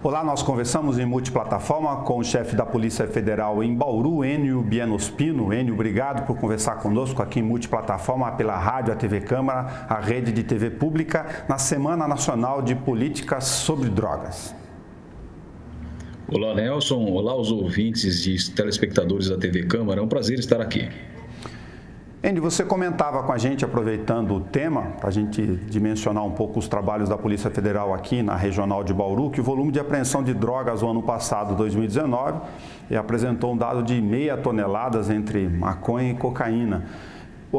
Olá, nós conversamos em multiplataforma com o chefe da Polícia Federal em Bauru, Enio Bienospino. Enio, obrigado por conversar conosco aqui em multiplataforma pela rádio, a TV Câmara, a rede de TV pública, na Semana Nacional de Políticas sobre Drogas. Olá, Nelson. Olá, os ouvintes e telespectadores da TV Câmara. É um prazer estar aqui. Enio, você comentava com a gente, aproveitando o tema, para a gente dimensionar um pouco os trabalhos da Polícia Federal aqui na Regional de Bauru, que o volume de apreensão de drogas no ano passado, 2019, apresentou um dado de 0,5 toneladas entre maconha e cocaína.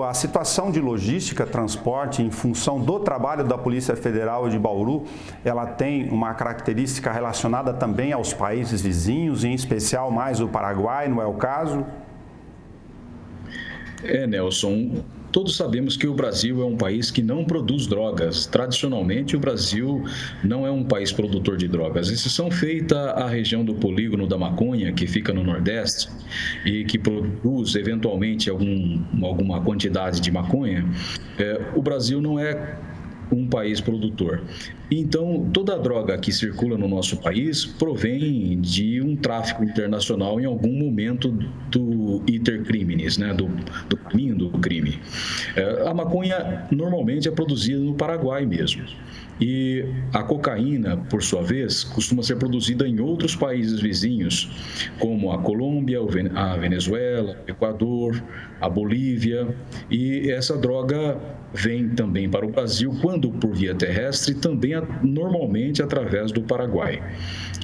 A situação de logística, transporte, em função do trabalho da Polícia Federal de Bauru, ela tem uma característica relacionada também aos países vizinhos, em especial mais o Paraguai, não é o caso? Nelson, todos sabemos que o Brasil é um país que não produz drogas. Tradicionalmente, o Brasil não é um país produtor de drogas. Exceção feita a região do polígono da maconha, que fica no Nordeste, e que produz, eventualmente, alguma quantidade de maconha, o Brasil não é um país produtor. Então, toda a droga que circula no nosso país provém de um tráfico internacional em algum momento do iter criminis, do caminho do crime. A maconha normalmente é produzida no Paraguai mesmo. E a cocaína, por sua vez, costuma ser produzida em outros países vizinhos, como a Colômbia, a Venezuela, o Equador, a Bolívia. E essa droga vem também para o Brasil, quando por via terrestre, também normalmente através do Paraguai.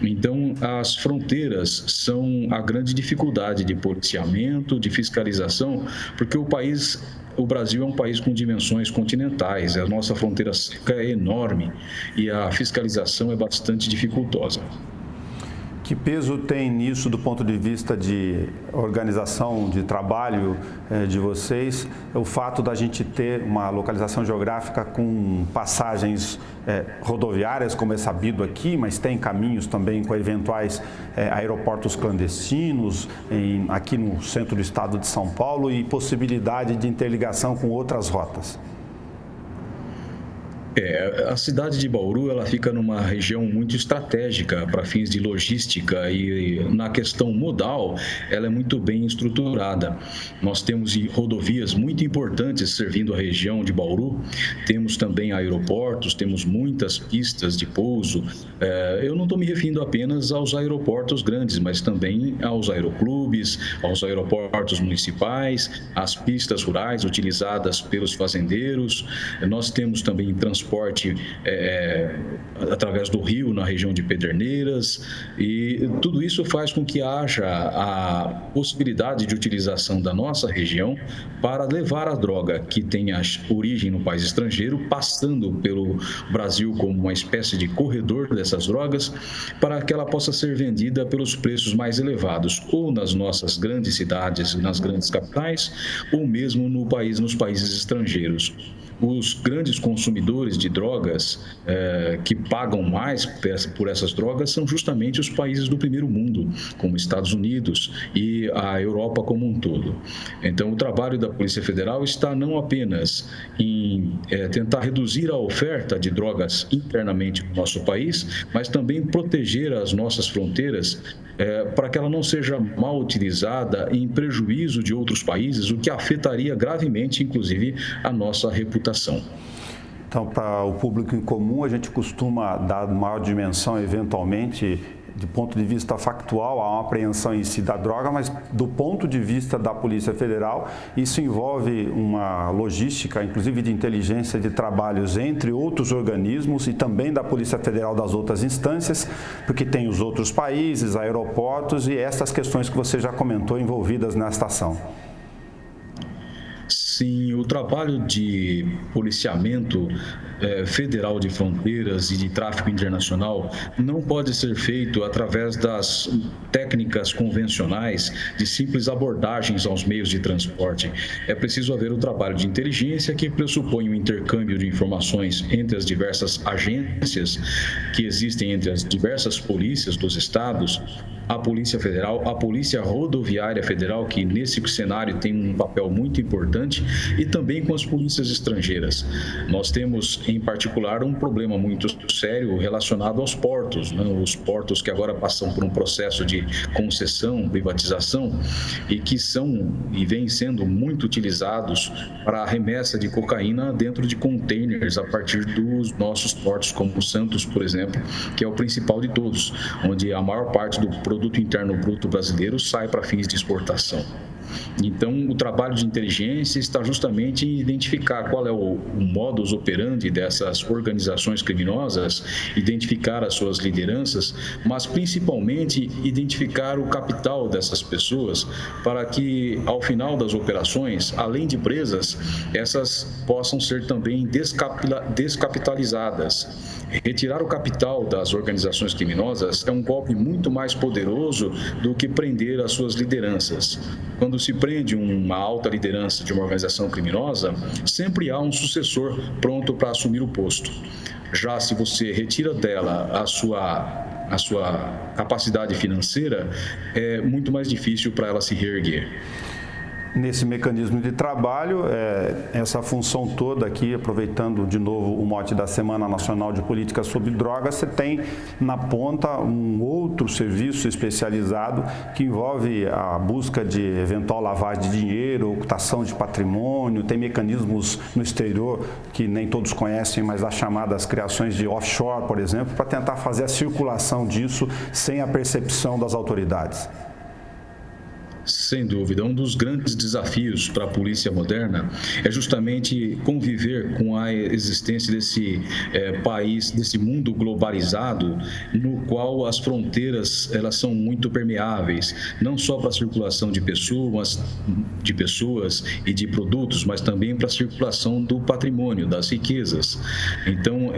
Então, as fronteiras são a grande dificuldade de policiamento, de fiscalização, porque o Brasil é um país com dimensões continentais, a nossa fronteira seca é enorme e a fiscalização é bastante dificultosa. Que peso tem nisso do ponto de vista de organização de trabalho de vocês, o fato da gente ter uma localização geográfica com passagens rodoviárias, como é sabido aqui, mas tem caminhos também com eventuais aeroportos clandestinos aqui no centro do estado de São Paulo e possibilidade de interligação com outras rotas? A cidade de Bauru, ela fica numa região muito estratégica para fins de logística e na questão modal, ela é muito bem estruturada. Nós temos rodovias muito importantes servindo a região de Bauru, temos também aeroportos, temos muitas pistas de pouso. Eu não estou me referindo apenas aos aeroportos grandes, mas também aos aeroclubes, aos aeroportos municipais, às pistas rurais utilizadas pelos fazendeiros. Nós temos também transporte através do rio na região de Pederneiras, e tudo isso faz com que haja a possibilidade de utilização da nossa região para levar a droga que tenha origem no país estrangeiro, passando pelo Brasil como uma espécie de corredor dessas drogas, para que ela possa ser vendida pelos preços mais elevados, ou nas nossas grandes cidades, nas grandes capitais, ou mesmo nos países estrangeiros. Os grandes consumidores de drogas que pagam mais por essas drogas são justamente os países do primeiro mundo, como Estados Unidos e a Europa como um todo. Então, o trabalho da Polícia Federal está não apenas em tentar reduzir a oferta de drogas internamente no nosso país, mas também proteger as nossas fronteiras para que ela não seja mal utilizada em prejuízo de outros países, o que afetaria gravemente, inclusive, a nossa reputação. Então, para o público em comum, a gente costuma dar maior dimensão, eventualmente, do ponto de vista factual, a uma apreensão em si da droga, mas do ponto de vista da Polícia Federal, isso envolve uma logística, inclusive de inteligência de trabalhos entre outros organismos e também da Polícia Federal das outras instâncias, porque tem os outros países, aeroportos e essas questões que você já comentou envolvidas nesta ação. Sim, o trabalho de policiamento federal de fronteiras e de tráfico internacional não pode ser feito através das técnicas convencionais de simples abordagens aos meios de transporte. É preciso haver o trabalho de inteligência que pressupõe o intercâmbio de informações entre as diversas agências que existem entre as diversas polícias dos estados, a Polícia Federal, a Polícia Rodoviária Federal, que nesse cenário tem um papel muito importante, e também com as polícias estrangeiras. Nós temos em particular, um problema muito sério relacionado aos portos, né? Os portos que agora passam por um processo de concessão, privatização, e que são e vêm sendo muito utilizados para a remessa de cocaína dentro de containers a partir dos nossos portos, como o Santos, por exemplo, que é o principal de todos, onde a maior parte do produto interno bruto brasileiro sai para fins de exportação. Então, o trabalho de inteligência está justamente em identificar qual é o modus operandi dessas organizações criminosas, identificar as suas lideranças, mas principalmente identificar o capital dessas pessoas para que, ao final das operações, além de presas, essas possam ser também descapitalizadas. Retirar o capital das organizações criminosas é um golpe muito mais poderoso do que prender as suas lideranças. Quando se prende uma alta liderança de uma organização criminosa, sempre há um sucessor pronto para assumir o posto. Já se você retira dela a sua capacidade financeira, é muito mais difícil para ela se reerguer. Nesse mecanismo de trabalho, essa função toda aqui, aproveitando de novo o mote da Semana Nacional de Política sobre Drogas, você tem na ponta um outro serviço especializado que envolve a busca de eventual lavagem de dinheiro, ocultação de patrimônio, tem mecanismos no exterior que nem todos conhecem, mas as chamadas criações de offshore, por exemplo, para tentar fazer a circulação disso sem a percepção das autoridades. Sem dúvida, um dos grandes desafios para a polícia moderna é justamente conviver com a existência desse país, desse mundo globalizado, no qual as fronteiras elas são muito permeáveis, não só para a circulação de pessoas e de produtos, mas também para a circulação do patrimônio, das riquezas. Então,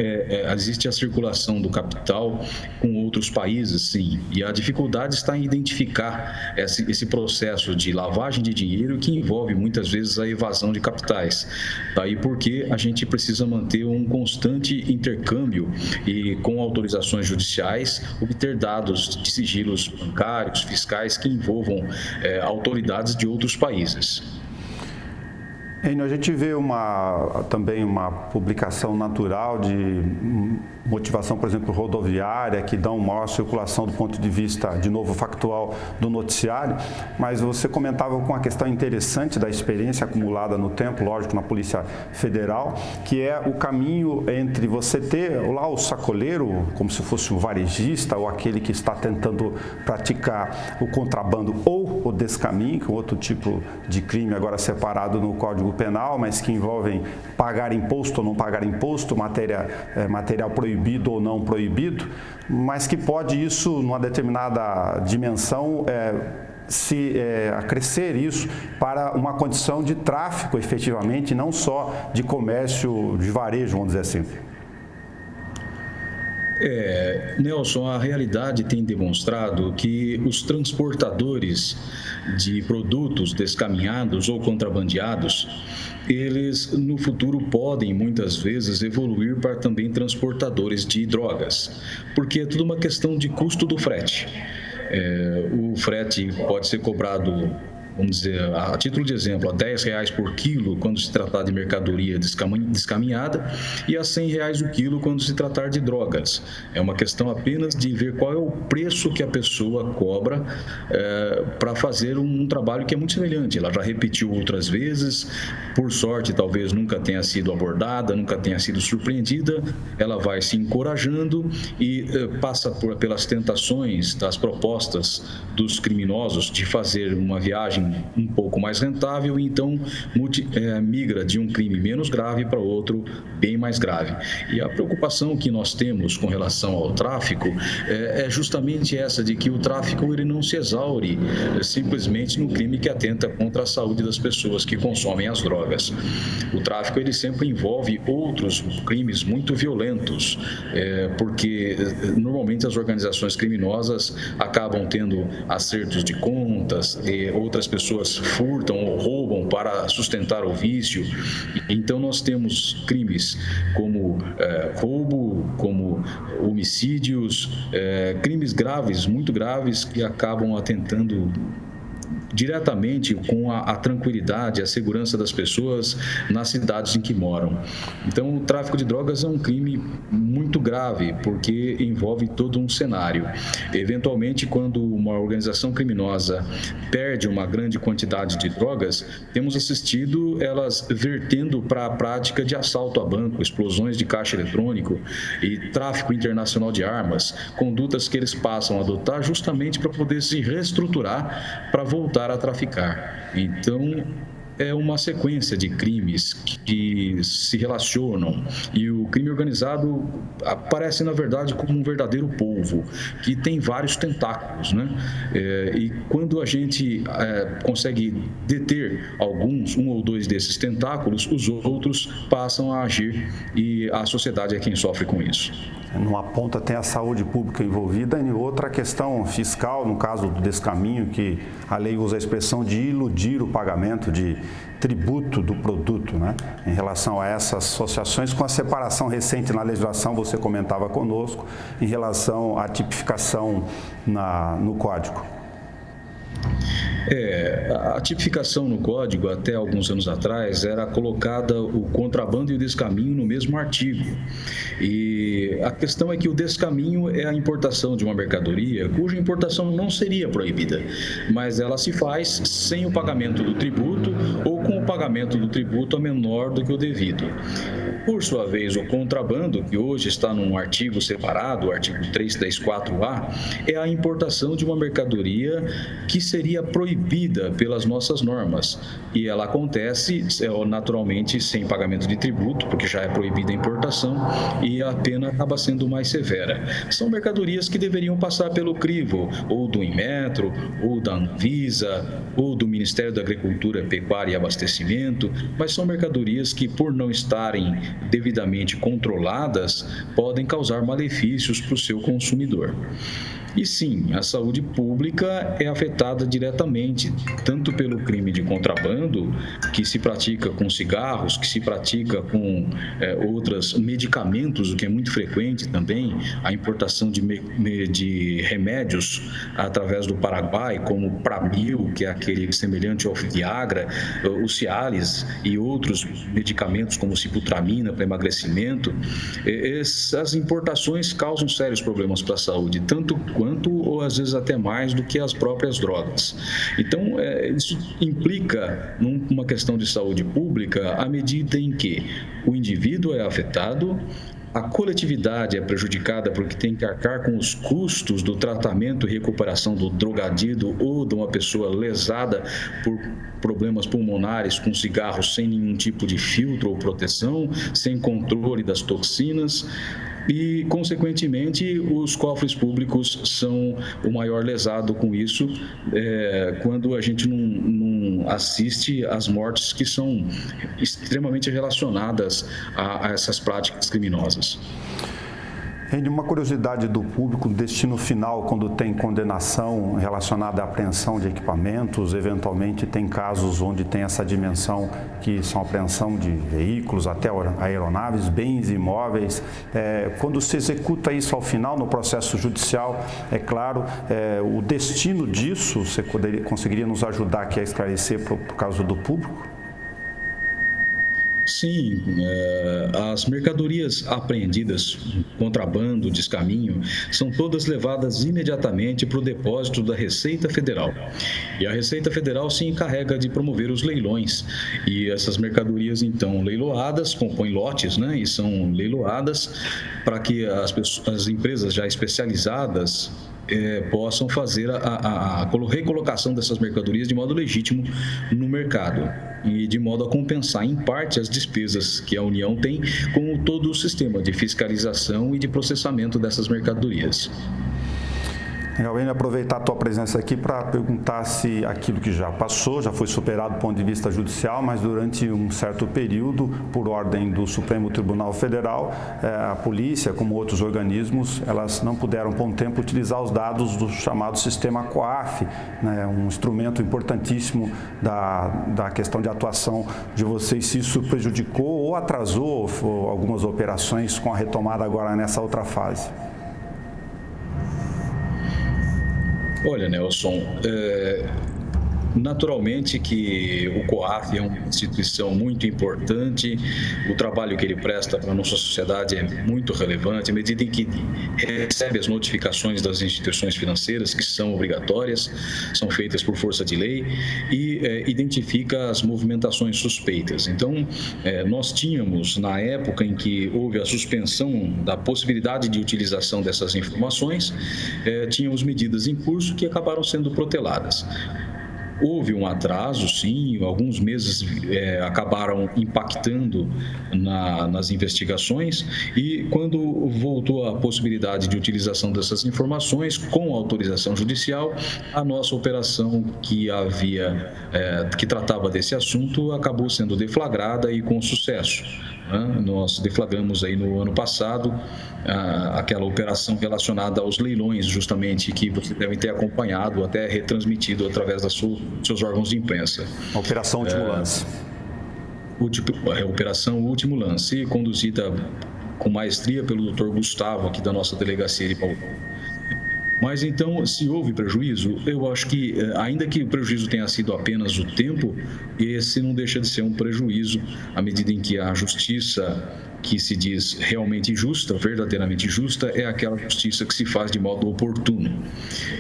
existe a circulação do capital com outros países, sim, e a dificuldade está em identificar esse processo de lavagem de dinheiro que envolve muitas vezes a evasão de capitais. Daí porque a gente precisa manter um constante intercâmbio e com autorizações judiciais obter dados de sigilos bancários, fiscais que envolvam autoridades de outros países. Enio, a gente vê também uma publicação natural de motivação, por exemplo, rodoviária, que dão maior circulação do ponto de vista, de novo, factual do noticiário, mas você comentava com uma questão interessante da experiência acumulada no tempo, lógico, na Polícia Federal, que é o caminho entre você ter lá o sacoleiro, como se fosse um varejista, ou aquele que está tentando praticar o contrabando ou o descaminho, que é outro tipo de crime agora separado no Código Penal, mas que envolvem pagar imposto ou não pagar imposto, material proibido ou não proibido, mas que pode isso, numa determinada dimensão, acrescer isso para uma condição de tráfico, efetivamente, não só de comércio de varejo, vamos dizer assim. Nelson, a realidade tem demonstrado que os transportadores de produtos descaminhados ou contrabandeados, eles no futuro podem muitas vezes evoluir para também transportadores de drogas, porque é tudo uma questão de custo do frete. O frete pode ser cobrado, vamos dizer, a título de exemplo, a R$10 por quilo quando se tratar de mercadoria descaminhada e a R$100 o quilo quando se tratar de drogas. É uma questão apenas de ver qual é o preço que a pessoa cobra para fazer um trabalho que é muito semelhante. Ela já repetiu outras vezes, por sorte talvez nunca tenha sido abordada, nunca tenha sido surpreendida, ela vai se encorajando e passa pelas tentações das propostas dos criminosos de fazer uma viagem um pouco mais rentável e então migra de um crime menos grave para outro bem mais grave. E a preocupação que nós temos com relação ao tráfico é justamente essa, de que o tráfico ele não se exaure simplesmente no crime que atenta contra a saúde das pessoas que consomem as drogas. O tráfico ele sempre envolve outros crimes muito violentos, porque normalmente as organizações criminosas acabam tendo acertos de contas, outras pessoas furtam ou roubam para sustentar o vício. Então nós temos crimes como roubo, como homicídios, crimes graves, muito graves, que acabam atentando diretamente com a tranquilidade, a segurança das pessoas nas cidades em que moram. Então, o tráfico de drogas é um crime muito grave, porque envolve todo um cenário. Eventualmente, quando uma organização criminosa perde uma grande quantidade de drogas, temos assistido elas vertendo para a prática de assalto a banco, explosões de caixa eletrônico e tráfico internacional de armas, condutas que eles passam a adotar justamente para poder se reestruturar para voltar a traficar. Então, é uma sequência de crimes que se relacionam e o crime organizado aparece, na verdade, como um verdadeiro polvo, que tem vários tentáculos, né? E quando a gente consegue deter um ou dois desses tentáculos, os outros passam a agir e a sociedade é quem sofre com isso. Numa ponta tem a saúde pública envolvida e outra a questão fiscal, no caso do descaminho, que a lei usa a expressão de iludir o pagamento de tributo do produto, né? Em relação a essas associações, com a separação recente na legislação, você comentava conosco, em relação à tipificação no Código. A tipificação no Código, até alguns anos atrás, era colocada o contrabando e o descaminho no mesmo artigo. E a questão é que o descaminho é a importação de uma mercadoria cuja importação não seria proibida, mas ela se faz sem o pagamento do tributo ou com o pagamento do tributo a menor do que o devido. Por sua vez, o contrabando, que hoje está num artigo separado, o artigo 334A, é a importação de uma mercadoria que seria proibida pelas nossas normas. E ela acontece, naturalmente, sem pagamento de tributo, porque já é proibida a importação, e a pena acaba sendo mais severa. São mercadorias que deveriam passar pelo crivo, ou do Inmetro, ou da Anvisa, ou do Ministério da Agricultura, Pecuária e Abastecimento, mas são mercadorias que, por não estarem devidamente controladas, podem causar malefícios para o seu consumidor. E sim, a saúde pública é afetada diretamente, tanto pelo crime de contrabando, que se pratica com cigarros, que se pratica com outros medicamentos, o que é muito frequente também, a importação de remédios através do Paraguai, como o Pramil, que é aquele semelhante ao Viagra, o Cialis e outros medicamentos como Sibutramina para emagrecimento. Essas importações causam sérios problemas para a saúde, tanto ou às vezes até mais do que as próprias drogas. Então, isso implica numa questão de saúde pública à medida em que o indivíduo é afetado, a coletividade é prejudicada porque tem que arcar com os custos do tratamento e recuperação do drogadido ou de uma pessoa lesada por problemas pulmonares com cigarros sem nenhum tipo de filtro ou proteção, sem controle das toxinas. E, consequentemente, os cofres públicos são o maior lesado com isso, quando a gente não assiste às mortes que são extremamente relacionadas a essas práticas criminosas. Rende uma curiosidade do público, destino final, quando tem condenação relacionada à apreensão de equipamentos, eventualmente tem casos onde tem essa dimensão que são apreensão de veículos, até aeronaves, bens imóveis. Quando se executa isso ao final, no processo judicial, é claro, o destino disso, você conseguiria nos ajudar aqui a esclarecer por causa do público? Sim, as mercadorias apreendidas, contrabando, descaminho, são todas levadas imediatamente para o depósito da Receita Federal. E a Receita Federal se encarrega de promover os leilões. E essas mercadorias, então, leiloadas, compõem lotes, né? E são leiloadas para que as empresas já especializadas possam fazer a recolocação dessas mercadorias de modo legítimo no mercado e de modo a compensar em parte as despesas que a União tem com todo o sistema de fiscalização e de processamento dessas mercadorias. Eu venho aproveitar a tua presença aqui para perguntar se aquilo que já passou, já foi superado do ponto de vista judicial, mas durante um certo período, por ordem do Supremo Tribunal Federal, a polícia, como outros organismos, elas não puderam, por um tempo, utilizar os dados do chamado sistema COAF, né, um instrumento importantíssimo da questão de atuação de vocês. Se isso prejudicou ou atrasou algumas operações com a retomada agora nessa outra fase? Olha, Nelson, Naturalmente que o COAF é uma instituição muito importante, o trabalho que ele presta para a nossa sociedade é muito relevante, à medida em que recebe as notificações das instituições financeiras, que são obrigatórias, são feitas por força de lei, e identifica as movimentações suspeitas. Então, nós tínhamos, na época em que houve a suspensão da possibilidade de utilização dessas informações, tínhamos medidas em curso que acabaram sendo proteladas. Houve um atraso, sim, alguns meses acabaram impactando nas investigações, e quando voltou a possibilidade de utilização dessas informações com autorização judicial, a nossa operação que tratava desse assunto acabou sendo deflagrada e com sucesso. Nós deflagramos aí no ano passado aquela operação relacionada aos leilões, justamente, que você deve ter acompanhado, até retransmitido através dos seus órgãos de imprensa. A Operação Último Lance. Operação Último Lance, conduzida com maestria pelo Dr. Gustavo, aqui da nossa delegacia de Bauru. Mas então, se houve prejuízo, eu acho que, ainda que o prejuízo tenha sido apenas o tempo, esse não deixa de ser um prejuízo, à medida em que a justiça, que se diz realmente justa, verdadeiramente justa, é aquela justiça que se faz de modo oportuno.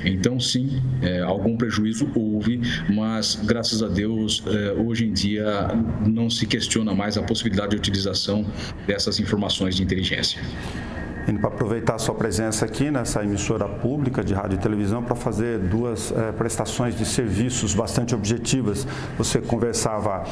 Então, sim, algum prejuízo houve, mas, graças a Deus, hoje em dia não se questiona mais a possibilidade de utilização dessas informações de inteligência. Para aproveitar a sua presença aqui nessa emissora pública de rádio e televisão para fazer duas prestações de serviços bastante objetivas. Você conversava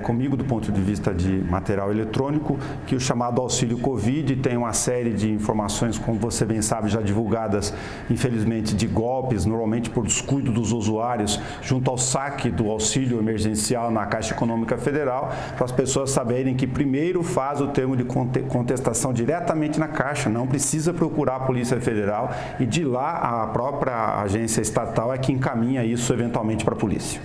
comigo do ponto de vista de material eletrônico, que o chamado auxílio Covid tem uma série de informações, como você bem sabe, já divulgadas, infelizmente, de golpes, normalmente por descuido dos usuários, junto ao saque do auxílio emergencial na Caixa Econômica Federal, para as pessoas saberem que primeiro faz o termo de contestação diretamente na Caixa, não precisa procurar a Polícia Federal, e de lá a própria agência estatal é que encaminha isso eventualmente para a polícia.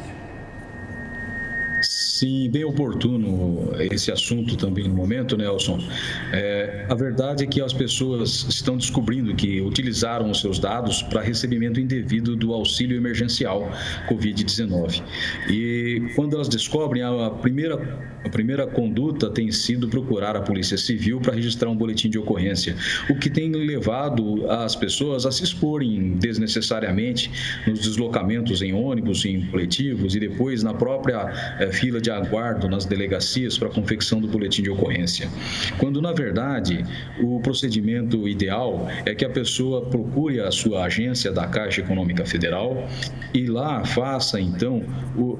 Sim, bem oportuno esse assunto também no momento, Nelson. A verdade é que as pessoas estão descobrindo que utilizaram os seus dados para recebimento indevido do auxílio emergencial Covid-19. E quando elas descobrem, a primeira conduta tem sido procurar a Polícia Civil para registrar um boletim de ocorrência, o que tem levado as pessoas a se exporem desnecessariamente nos deslocamentos em ônibus, em coletivos, e depois na própria fila de aguardo nas delegacias para a confecção do boletim de ocorrência. Quando, na verdade, o procedimento ideal é que a pessoa procure a sua agência da Caixa Econômica Federal e lá faça, então,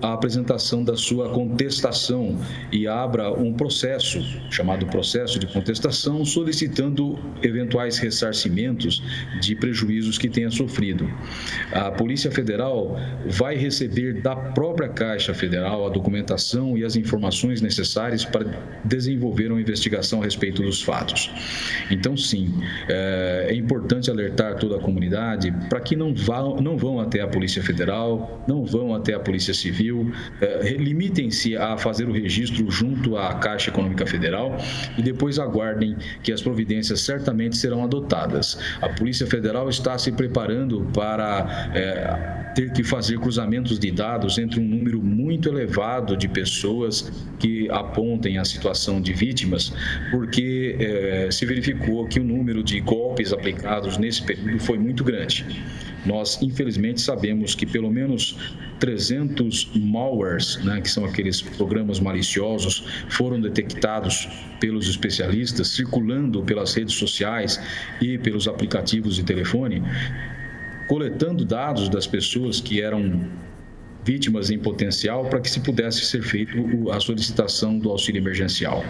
a apresentação da sua contestação e abra um processo, chamado processo de contestação, solicitando eventuais ressarcimentos de prejuízos que tenha sofrido. A Polícia Federal vai receber da própria Caixa Federal a documentação e as informações necessárias para desenvolver uma investigação a respeito dos fatos. Então, sim, é importante alertar toda a comunidade para que não vão até a Polícia Federal, não vão até a Polícia Civil, limitem-se a fazer o registro junto à Caixa Econômica Federal e depois aguardem que as providências certamente serão adotadas. A Polícia Federal está se preparando para ter que fazer cruzamentos de dados entre um número muito elevado de pessoas que apontem a situação de vítimas, porque se verificou que o número de golpes aplicados nesse período foi muito grande. Nós, infelizmente, sabemos que pelo menos 300 malwares, que são aqueles programas maliciosos, foram detectados pelos especialistas, circulando pelas redes sociais e pelos aplicativos de telefone, coletando dados das pessoas que eram vítimas em potencial para que se pudesse ser feito a solicitação do auxílio emergencial.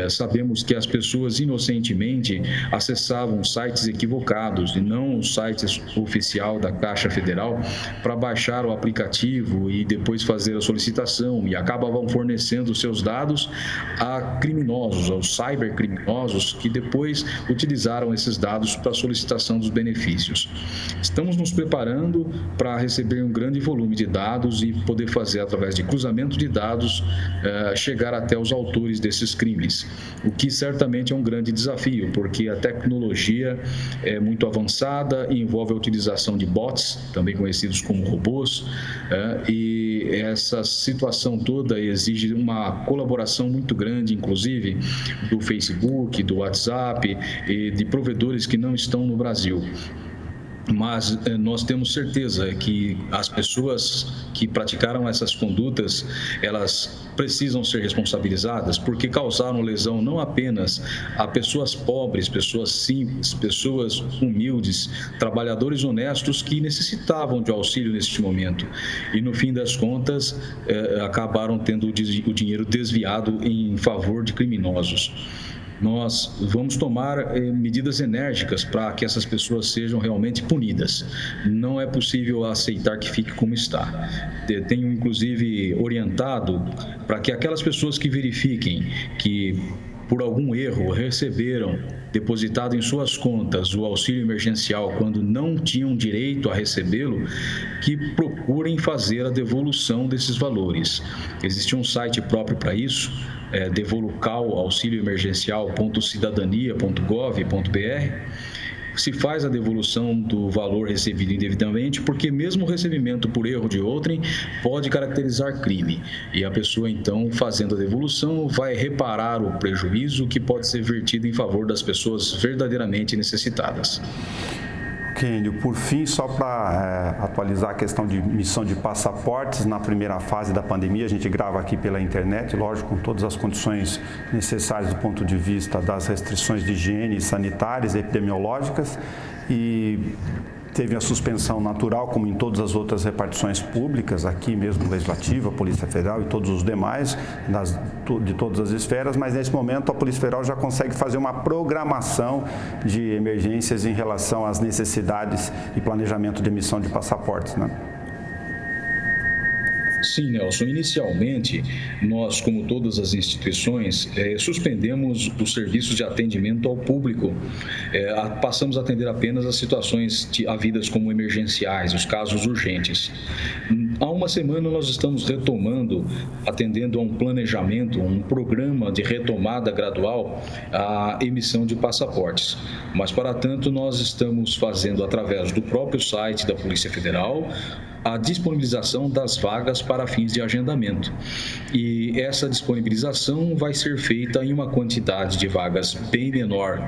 Sabemos que as pessoas inocentemente acessavam sites equivocados e não o site oficial da Caixa Federal para baixar o aplicativo e depois fazer a solicitação e acabavam fornecendo seus dados a criminosos, aos cybercriminosos, que depois utilizaram esses dados para a solicitação dos benefícios. Estamos nos preparando para receber um grande volume de dados e poder fazer, através de cruzamento de dados, chegar até os autores desses crimes, o que certamente é um grande desafio, porque a tecnologia é muito avançada e envolve a utilização de bots, também conhecidos como robôs, e essa situação toda exige uma colaboração muito grande, inclusive do Facebook, do WhatsApp e de provedores que não estão no Brasil. Mas nós temos certeza que as pessoas que praticaram essas condutas, elas precisam ser responsabilizadas, porque causaram lesão não apenas a pessoas pobres, pessoas simples, pessoas humildes, trabalhadores honestos que necessitavam de auxílio neste momento. E no fim das contas, acabaram tendo o dinheiro desviado em favor de criminosos. Nós vamos tomar medidas enérgicas para que essas pessoas sejam realmente punidas. Não é possível aceitar que fique como está. Tenho, inclusive, orientado para que aquelas pessoas que verifiquem que, por algum erro, receberam depositado em suas contas o auxílio emergencial quando não tinham direito a recebê-lo, que procurem fazer a devolução desses valores. Existe um site próprio para isso, devolucal auxilioemergencial.cidadania.gov.br. Se faz a devolução do valor recebido indevidamente, porque mesmo o recebimento por erro de outrem pode caracterizar crime. E a pessoa, então, fazendo a devolução, vai reparar o prejuízo que pode ser vertido em favor das pessoas verdadeiramente necessitadas. Enio, por fim, só para atualizar a questão de emissão de passaportes, na primeira fase da pandemia, a gente grava aqui pela internet, lógico, com todas as condições necessárias do ponto de vista das restrições de higiene sanitárias e epidemiológicas, e teve a suspensão natural, como em todas as outras repartições públicas, aqui mesmo Legislativa, Polícia Federal e todos os demais, de todas as esferas, mas nesse momento a Polícia Federal já consegue fazer uma programação de emergências em relação às necessidades e planejamento de emissão de passaportes, né? Sim, Nelson. Inicialmente, nós, como todas as instituições, suspendemos os serviços de atendimento ao público. Passamos a atender apenas as situações havidas como emergenciais, os casos urgentes. Há uma semana nós estamos retomando, atendendo a um planejamento, um programa de retomada gradual, a emissão de passaportes. Mas, para tanto, nós estamos fazendo, através do próprio site da Polícia Federal, a disponibilização das vagas para fins de agendamento. E essa disponibilização vai ser feita em uma quantidade de vagas bem menor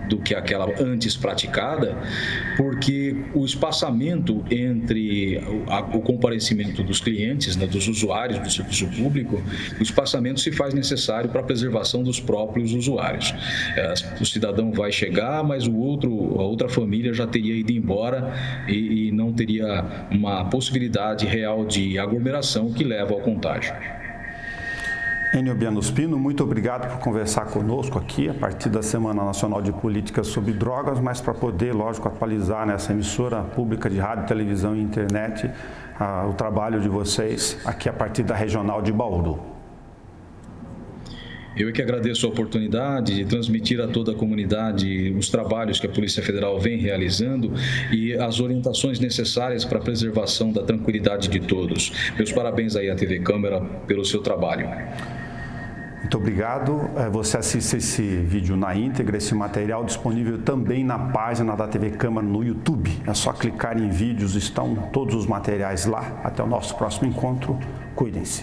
do que aquela antes praticada, porque o espaçamento entre o comparecimento dos clientes, né, dos usuários do serviço público, o espaçamento se faz necessário para a preservação dos próprios usuários. O cidadão vai chegar, mas a outra família já teria ido embora e não teria uma possibilidade real de aglomeração que leva ao contágio. Enio Bianuspino, muito obrigado por conversar conosco aqui a partir da Semana Nacional de Políticas sobre Drogas, mas para poder, lógico, atualizar nessa emissora pública de rádio, televisão e internet o trabalho de vocês aqui a partir da Regional de Bauru. Eu é que agradeço a oportunidade de transmitir a toda a comunidade os trabalhos que a Polícia Federal vem realizando e as orientações necessárias para a preservação da tranquilidade de todos. Meus parabéns aí à TV Câmara pelo seu trabalho. Muito obrigado. Você assiste esse vídeo na íntegra, esse material disponível também na página da TV Câmara no YouTube. É só clicar em vídeos, estão todos os materiais lá. Até o nosso próximo encontro. Cuidem-se.